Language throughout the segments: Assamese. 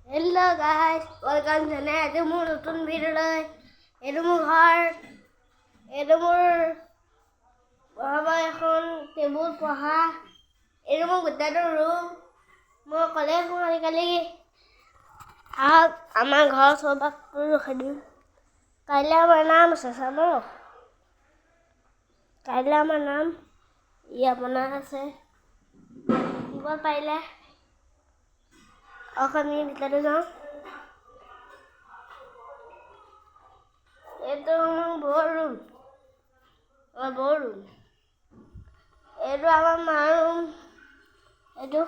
Hello guys, welcome to another নতুন ভিডিওলৈ। এইটো মোৰ ঘৰ, এইটো মোৰ পঢ়াব এখন টেবুল পঢ়া, এইটো মোৰ গোটেইটো ৰুম। মই কলেজ মোৰ আজিকালি আহক আমাৰ ঘৰ চৌপাশটো ৰখাই দিম। কাইলৈ আমাৰ নাম আছে চাব। কাইলৈ আমাৰ নাম আপোনাৰ আছে দিব পাৰিলে আমি ভিতৰলৈ যাওঁ। এইটো আমাৰ বড় ৰুম, এইটো আমাৰ মা ৰুম। এইটো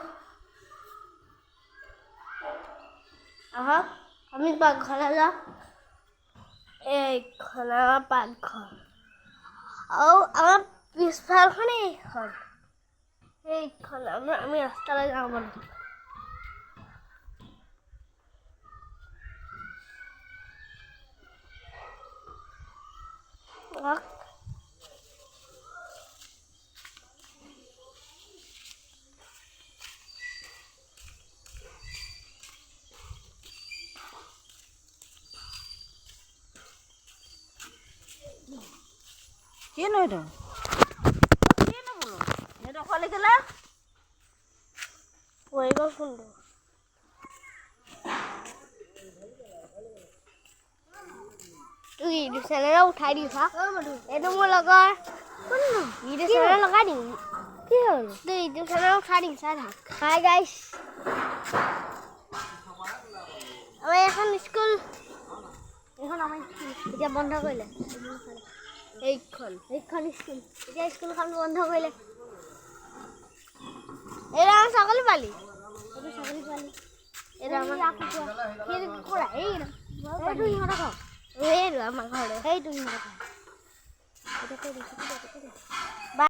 আহক আমি পাকঘৰলৈ যাওঁ। এইখন আমাৰ পাকঘৰ আৰু আমাৰ পিছফালখন এইখন আমি ৰাস্তালৈ যাওঁ ব'লক। Kiano itu? Kiano belum? Ini dah kali ke lah? Woi kau sundu. Tu di sana uthai di sa. Itu mau lagar. Di sana lagar di. Kya? Tu sana uthai di sa thak. Hi guys. Amai এখন স্কুল এতিয়া বন্ধ কৰিলে। এইখন স্কুল এতিয়া স্কুলখন বন্ধ কৰিলে। এৰা ছাগলী পালি, এৰা আমাৰ কুকুৰা এইটো ইহঁতৰ ঘৰ, এইটো আমাৰ ঘৰ, সেইটো ইহঁতৰ ঘৰ।